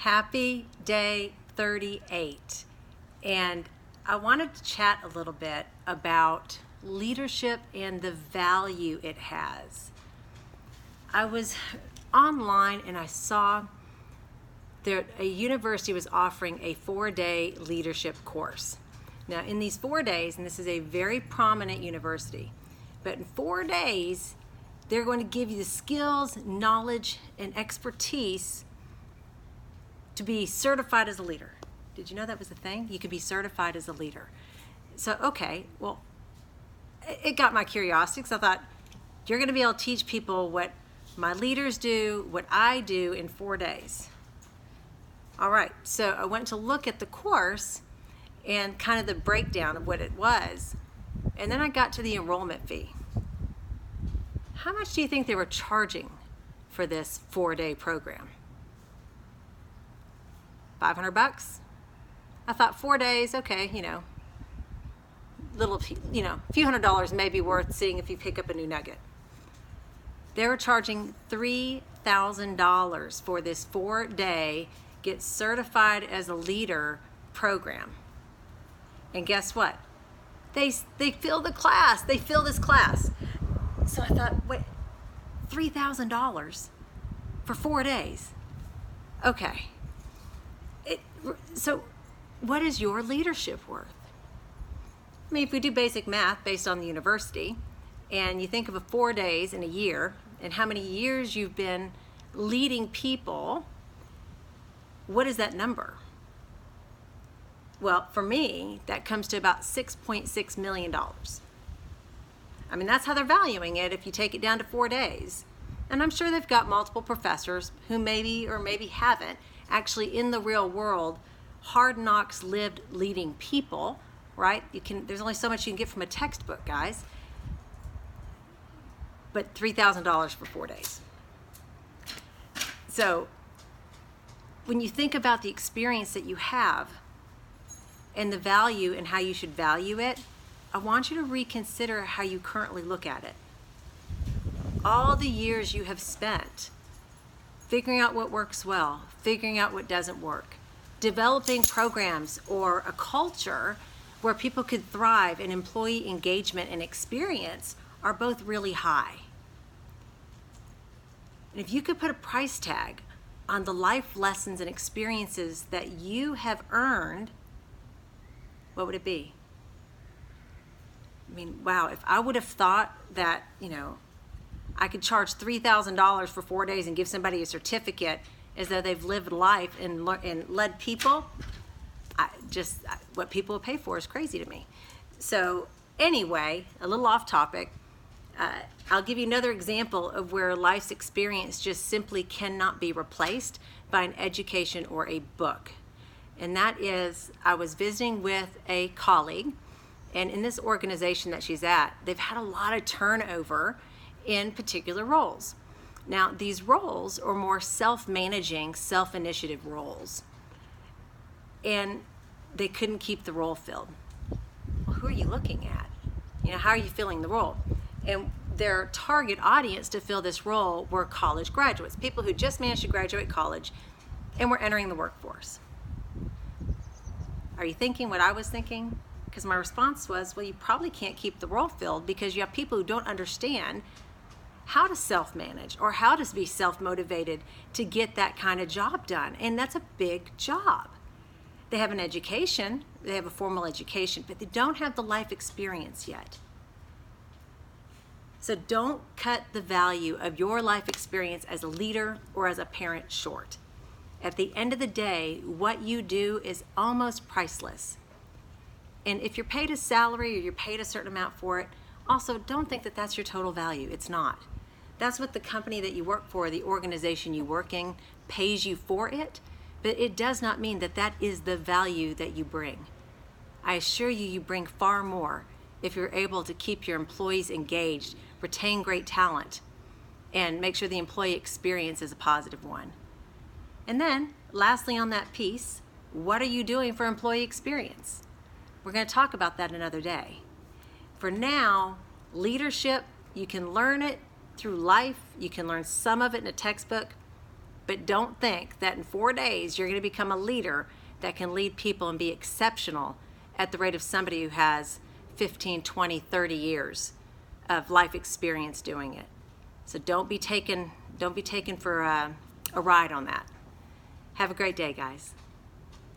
Happy day 38. And I wanted to chat a little bit about leadership and the value it has. I was online and I saw that a university was offering a 4-day leadership course. Now, in these 4 days, and this is a very prominent university, but in 4 days, they're going to give you the skills, knowledge, and expertise to be certified as a leader. Did you know that was a thing? You could be certified as a leader. So, okay, well, it got my curiosity because I thought, you're going to be able to teach people what my leaders do, what I do in 4 days. All right, so I went to look at the course and kind of the breakdown of what it was, and then I got to the enrollment fee. How much do you think they were charging for this 4-day program? $500? I thought 4 days, okay, a few $100s may be worth seeing if you pick up a new nugget. They were charging $3,000 for this 4-day get certified as a leader program. And guess what? They fill the class. They fill this class. So I thought, wait, $3,000 for 4 days? Okay. So what is your leadership worth? I mean, if we do basic math based on the university, and you think of 4 days in a year, and how many years you've been leading people, what is that number? Well, for me, that comes to about $6.6 million. I mean, that's how they're valuing it if you take it down to 4 days. And I'm sure they've got multiple professors who maybe or maybe haven't actually in the real world hard knocks lived leading people, right? There's only so much you can get from a textbook, guys. But $3,000 for 4 days. So when you think about the experience that you have and the value and how you should value it, I want you to reconsider how you currently look at it. All the years you have spent figuring out what works well, figuring out what doesn't work, developing programs or a culture where people could thrive and employee engagement and experience are both really high. And if you could put a price tag on the life lessons and experiences that you have earned, what would it be? I mean, wow, if I would have thought that, I could charge $3,000 for 4 days and give somebody a certificate as though they've lived life and led people, what people would pay for is crazy to me. So anyway, a little off topic, I'll give you another example of where life's experience just simply cannot be replaced by an education or a book. And that is, I was visiting with a colleague, and in this organization that she's at, they've had a lot of turnover in particular roles. Now, these roles are more self-managing, self-initiative roles. And they couldn't keep the role filled. Well, who are you looking at? How are you filling the role? And their target audience to fill this role were college graduates, people who just managed to graduate college and were entering the workforce. Are you thinking what I was thinking? Because my response was, well, you probably can't keep the role filled because you have people who don't understand how to self-manage or how to be self-motivated to get that kind of job done. And that's a big job. They have an education, they have a formal education, but they don't have the life experience yet. So don't cut the value of your life experience as a leader or as a parent short. At the end of the day, what you do is almost priceless. And if you're paid a salary or you're paid a certain amount for it, also don't think that that's your total value. It's not. That's what the company that you work for, the organization you work in, pays you for it, but it does not mean that that is the value that you bring. I assure you, you bring far more if you're able to keep your employees engaged, retain great talent, and make sure the employee experience is a positive one. And then, lastly on that piece, what are you doing for employee experience? We're going to talk about that another day. For now, leadership, you can learn it through life. You can learn some of it in a textbook. But don't think that in 4 days you're going to become a leader that can lead people and be exceptional at the rate of somebody who has 15, 20, 30 years of life experience doing it. So don't be taken for a ride on that. Have a great day, guys.